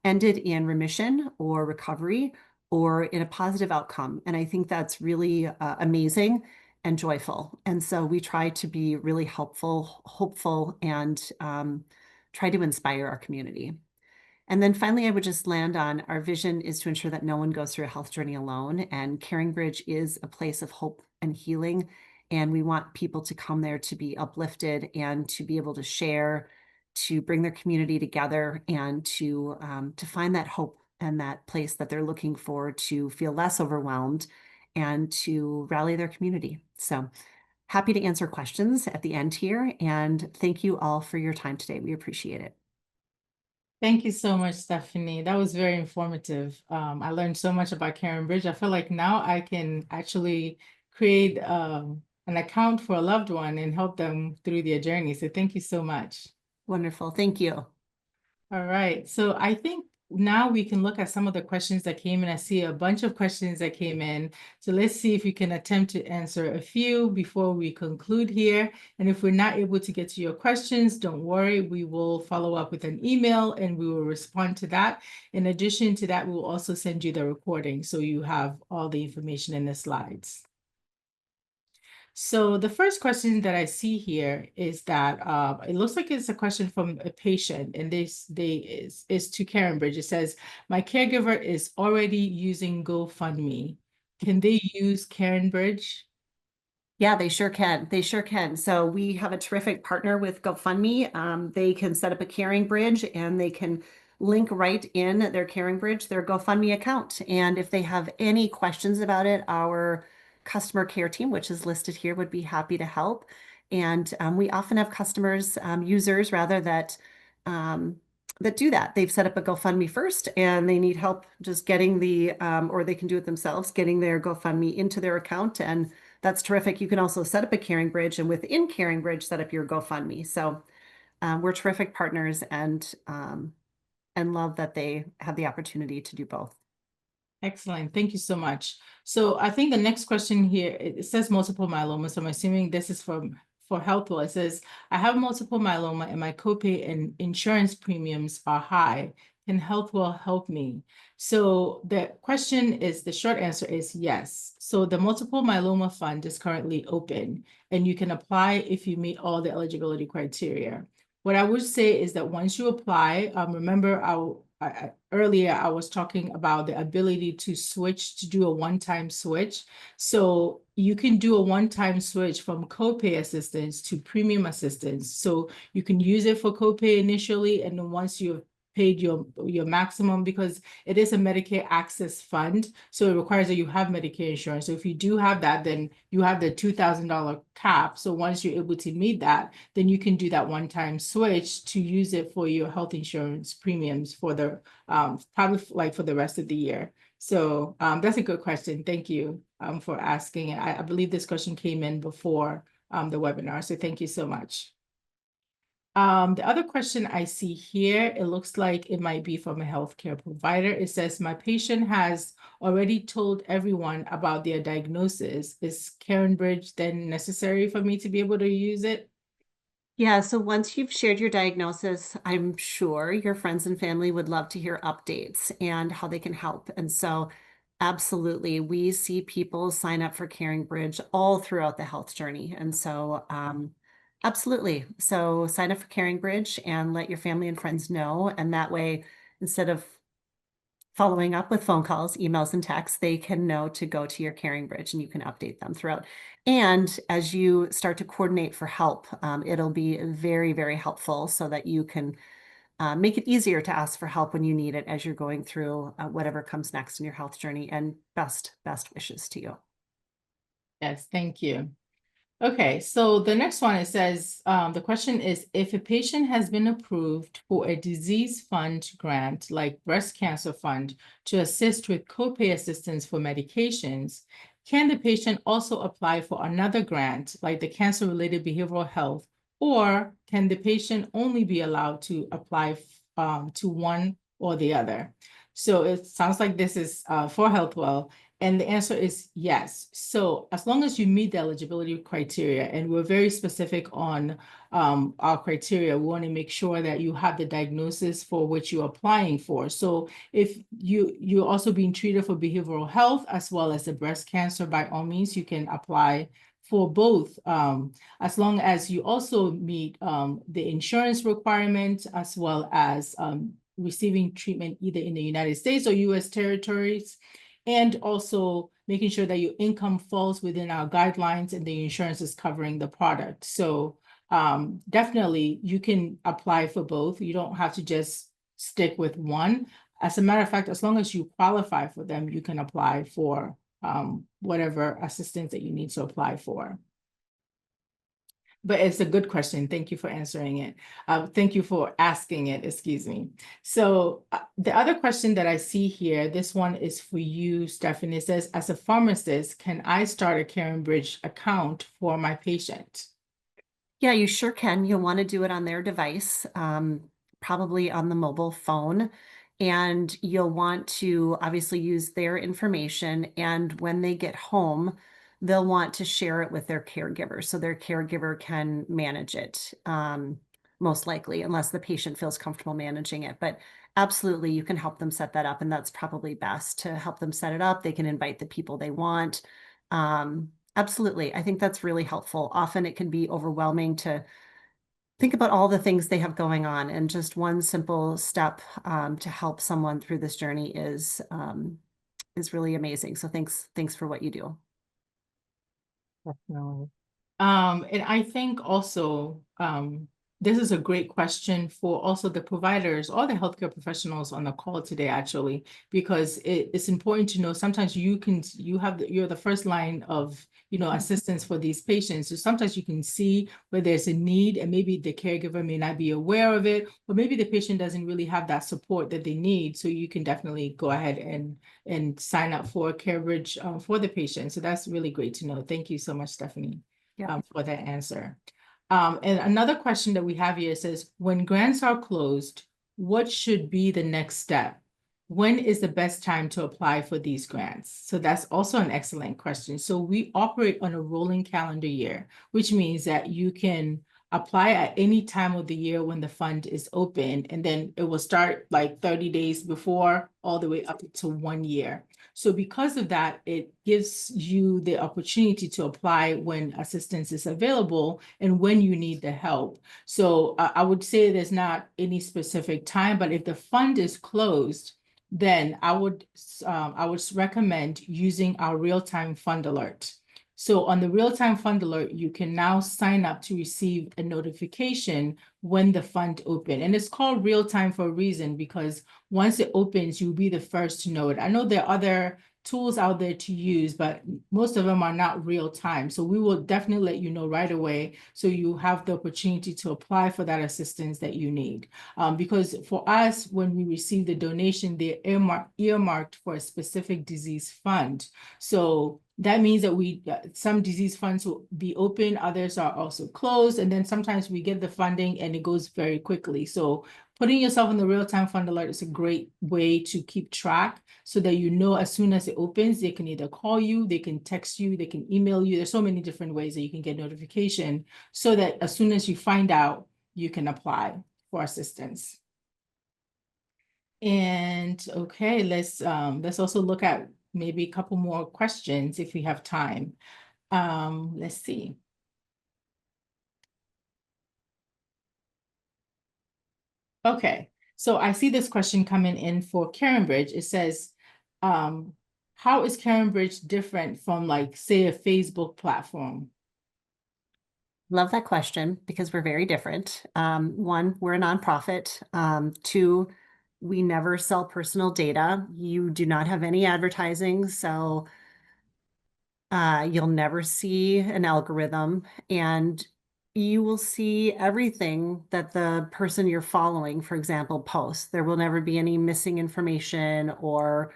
ended in remission or recovery or in a positive outcome. And I think that's really amazing. and joyful. And so we try to be really helpful, hopeful, and try to inspire our community. And then finally, I would just land on our vision is to ensure that no one goes through a health journey alone. And CaringBridge is a place of hope and healing. And we want people to come there to be uplifted and to be able to share, to bring their community together, and to find that hope and that place that they're looking for, to feel less overwhelmed and to rally their community. So happy to answer questions at the end here. And thank you all for your time today. We appreciate it. Thank you so much, Stephanie. That was very informative. I learned so much about CaringBridge. I feel like now I can actually create an account for a loved one and help them through their journey. So thank you so much. Wonderful. Thank you. All right. So I think now we can look at some of the questions that came in. I see a bunch of questions that came in. So let's see if we can attempt to answer a few before we conclude here. And if we're not able to get to your questions, don't worry. We will follow up with an email and we will respond to that. In addition to that, we'll also send you the recording so you have all the information in the slides. So the first question that I see here is that it looks like it's a question from a patient, and this is to CaringBridge. It says, my caregiver is already using GoFundMe. Can they use CaringBridge? Yeah, they sure can. They sure can. So we have a terrific partner with GoFundMe. They can set up a CaringBridge and they can link right in their CaringBridge, their GoFundMe account. And if they have any questions about it, our customer care team, which is listed here, would be happy to help. And we often have customers, users rather, that do that. They've set up a GoFundMe first and they need help just getting or they can do it themselves, getting their GoFundMe into their account. And that's terrific. You can also set up a CaringBridge and within CaringBridge, set up your GoFundMe. So we're terrific partners and love that they have the opportunity to do both. Excellent. Thank you so much. So I think the next question here, it says multiple myeloma. So I'm assuming this is for HealthWell. It says, I have multiple myeloma and my copay and insurance premiums are high. Can HealthWell help me? So the question is, the short answer is yes. So the multiple myeloma fund is currently open and you can apply if you meet all the eligibility criteria. What I would say is that once you apply, remember earlier I was talking about the ability to switch, to do a one-time switch. So you can do a one-time switch from copay assistance to premium assistance. So you can use it for copay initially, and then once you've paid your maximum, because it is a Medicare access fund, so it requires that you have Medicare insurance. So if you do have that, then you have the $2,000 cap. So once you're able to meet that, then you can do that one-time switch to use it for your health insurance premiums for the probably like for the rest of the year. So that's a good question. Thank you for asking. I believe this question came in before the webinar, so thank you so much. The other question I see here, it looks like it might be from a healthcare provider. It says, my patient has already told everyone about their diagnosis. Is CaringBridge then necessary for me to be able to use it? Yeah, so once you've shared your diagnosis, I'm sure your friends and family would love to hear updates and how they can help. And so absolutely, we see people sign up for CaringBridge all throughout the health journey. And so absolutely. So sign up for CaringBridge and let your family and friends know. And that way, instead of following up with phone calls, emails, and texts, they can know to go to your CaringBridge and you can update them throughout. And as you start to coordinate for help, it'll be very, very helpful so that you can make it easier to ask for help when you need it as you're going through whatever comes next in your health journey. And best wishes to you. Yes, thank you. Okay, so the next one, it says, the question is, if a patient has been approved for a disease fund grant, like breast cancer fund, to assist with copay assistance for medications, can the patient also apply for another grant, like the cancer-related behavioral health, or can the patient only be allowed to apply to one or the other? So it sounds like this is for HealthWell. And the answer is yes. So as long as you meet the eligibility criteria, and we're very specific on our criteria, we want to make sure that you have the diagnosis for which you're applying for. So if you're also being treated for behavioral health as well as the breast cancer, by all means, you can apply for both, as long as you also meet the insurance requirement as well as receiving treatment either in the United States or US territories, and also making sure that your income falls within our guidelines and the insurance is covering the product. So definitely you can apply for both. You don't have to just stick with one. As a matter of fact, as long as you qualify for them, you can apply for whatever assistance that you need to apply for. But it's a good question. Thank you for answering it. Thank you for asking it, excuse me. So the other question that I see here, this one is for you, Stephanie. It says, as a pharmacist, can I start a CaringBridge account for my patient? Yeah, you sure can. You'll want to do it on their device, probably on the mobile phone. And you'll want to obviously use their information. And when they get home, they'll want to share it with their caregiver so their caregiver can manage it, most likely, unless the patient feels comfortable managing it. But absolutely, you can help them set that up. And that's probably best to help them set it up. They can invite the people they want. Absolutely. I think that's really helpful. Often it can be overwhelming to think about all the things they have going on, and just one simple step to help someone through this journey is really amazing. So thanks for what you do. Definitely. And I think also, this is a great question for also the providers or the healthcare professionals on the call today, actually, because it's important to know sometimes you're the first line of, assistance for these patients. So sometimes you can see where there's a need and maybe the caregiver may not be aware of it, or maybe the patient doesn't really have that support that they need. So you can definitely go ahead and sign up for CareBridge for the patient. So that's really great to know. Thank you so much, Stephanie, for that answer. And another question that we have here says, when grants are closed, what should be the next step? When is the best time to apply for these grants? So that's also an excellent question. So we operate on a rolling calendar year, which means that you can apply at any time of the year when the fund is open, and then it will start like 30 days before all the way up to 1 year. So because of that, it gives you the opportunity to apply when assistance is available and when you need the help. So I would say there's not any specific time, but if the fund is closed, then I would recommend using our real-time fund alert. So on the real-time fund alert, you can now sign up to receive a notification when the fund opens. And it's called real-time for a reason, because once it opens, you'll be the first to know it. I know there are other tools out there to use, but most of them are not real time. So we will definitely let you know right away, so you have the opportunity to apply for that assistance that you need. Because for us, when we receive the donation, they're earmarked for a specific disease fund. So that means that some disease funds will be open, others are also closed, and then sometimes we get the funding and it goes very quickly. So putting yourself in the real-time fund alert is a great way to keep track, so that you know as soon as it opens, they can either call you, they can text you, they can email you. There's so many different ways that you can get notification, so that as soon as you find out, you can apply for assistance. And okay, let's also look at maybe a couple more questions if we have time. Let's see. Okay, so I see this question coming in for CaringBridge. It says, how is CaringBridge different from, like, say, a Facebook platform? Love that question, because we're very different. One, we're a nonprofit. Two, we never sell personal data. You do not have any advertising, so you'll never see an algorithm, and you will see everything that the person you're following, for example, posts. There will never be any missing information or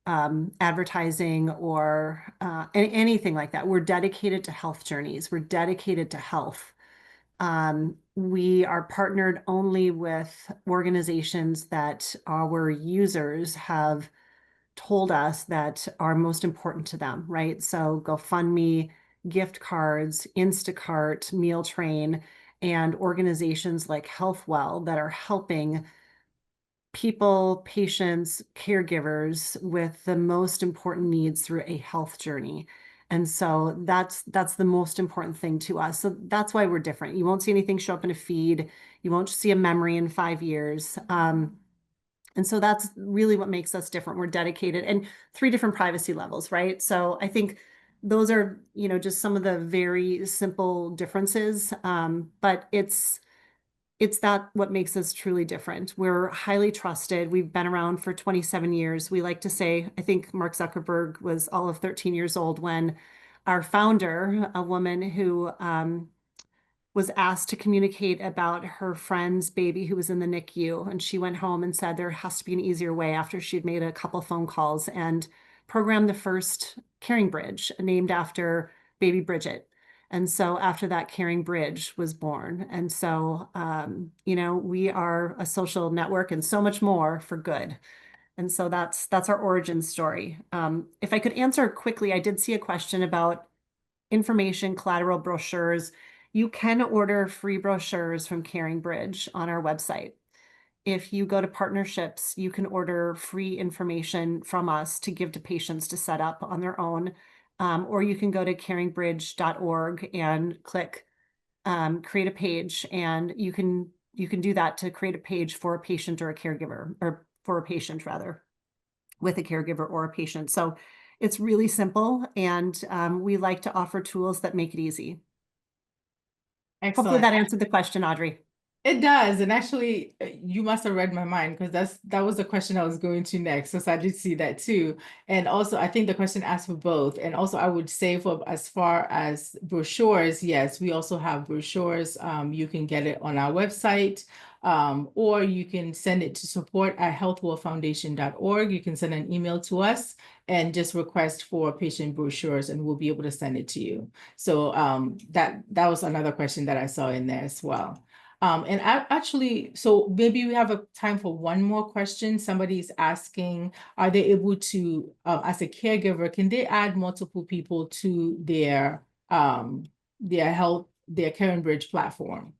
advertising or anything like that. We're dedicated to health journeys. We're dedicated to health. We are partnered only with organizations that our users have told us that are most important to them, right? So GoFundMe, gift cards, Instacart, Meal Train, and organizations like HealthWell that are helping people, patients, caregivers with the most important needs through a health journey. And so that's the most important thing to us. So that's why we're different. You won't see anything show up in a feed. You won't see a memory in 5 years. And so that's really what makes us different. We're dedicated and 3 different privacy levels, right? So I think those are, just some of the very simple differences. But it's that what makes us truly different. We're highly trusted. We've been around for 27 years. We like to say, I think Mark Zuckerberg was all of 13 years old when our founder, a woman who was asked to communicate about her friend's baby who was in the NICU. And she went home and said there has to be an easier way after she'd made a couple phone calls and programmed the first CaringBridge named after baby Bridget. And so after that, CaringBridge was born. And so, we are a social network and so much more for good. And so that's our origin story. If I could answer quickly, I did see a question about information, collateral brochures. You can order free brochures from CaringBridge on our website. If you go to partnerships, you can order free information from us to give to patients to set up on their own. Or you can go to caringbridge.org and click create a page, and you can do that to create a page for a patient or a caregiver, or for a patient rather, with a caregiver or a patient. So it's really simple, and we like to offer tools that make it easy. Hopefully Excellent. that answered the question, Audrey. It does. And actually, you must have read my mind, because that was the question I was going to next. So I did see that too. And also, I think the question asked for both. And also, I would say for as far as brochures, yes, we also have brochures. You can get it on our website, or you can send it to support@healthwellfoundation.org. You can send an email to us and just request for patient brochures, and we'll be able to send it to you. So that was another question that I saw in there as well. And so maybe we have a time for one more question. Somebody's asking, are they able to, as a caregiver, can they add multiple people to their CaringBridge platform?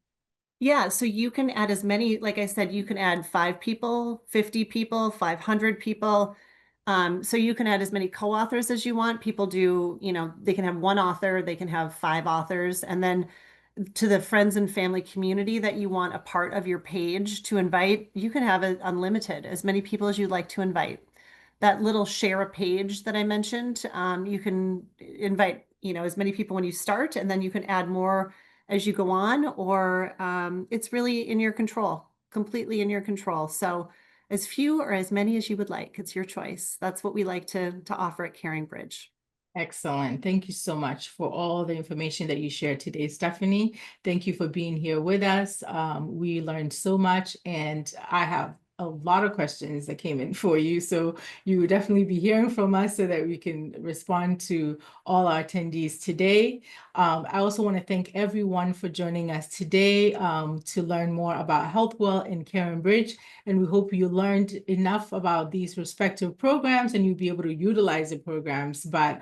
Yeah, so you can add as many, like I said, you can add 5 people, 50 people, 500 people. So you can add as many co-authors as you want. People do, they can have 1 author, they can have 5 authors, and then to the friends and family community that you want a part of your page to invite, you can have it unlimited, as many people as you'd like to invite. That little share a page that I mentioned, you can invite, as many people when you start, and then you can add more as you go on, or it's really in your control, completely in your control. So as few or as many as you would like, it's your choice. That's what we like to offer at CaringBridge. Excellent. Thank you so much for all the information that you shared today, Stephanie. Thank you for being here with us. We learned so much, and I have a lot of questions that came in for you. So you will definitely be hearing from us so that we can respond to all our attendees today. I also want to thank everyone for joining us today to learn more about HealthWell and CaringBridge. And we hope you learned enough about these respective programs and you'll be able to utilize the programs. But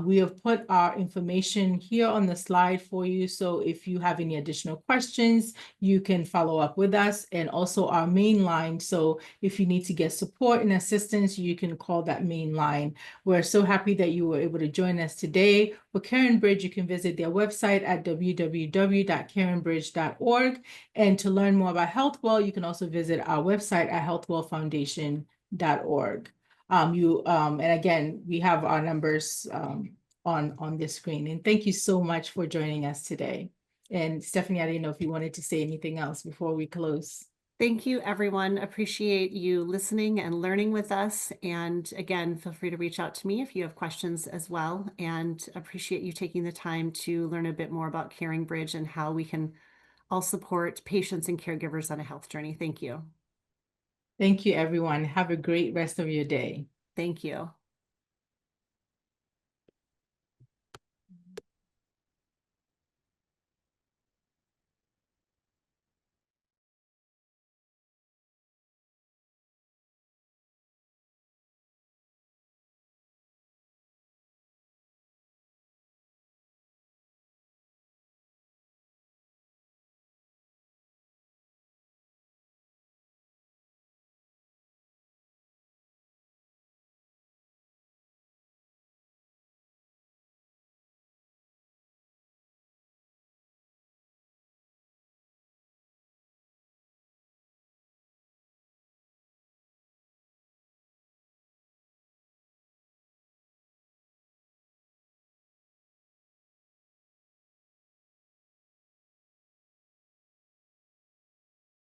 we have put our information here on the slide for you. So if you have any additional questions, you can follow up with us, and also our main line. So if you need to get support and assistance, you can call that main line. We're so happy that you were able to join us today. For CaringBridge, you can visit their website at www.caringbridge.org. And to learn more about HealthWell, you can also visit our website at healthwellfoundation.org. And again, we have our numbers on the screen. And thank you so much for joining us today. And Stephanie, I didn't know if you wanted to say anything else before we close. Thank you, everyone. Appreciate you listening and learning with us. And again, feel free to reach out to me if you have questions as well. And appreciate you taking the time to learn a bit more about CaringBridge and how we can all support patients and caregivers on a health journey. Thank you. Thank you, everyone. Have a great rest of your day. Thank you.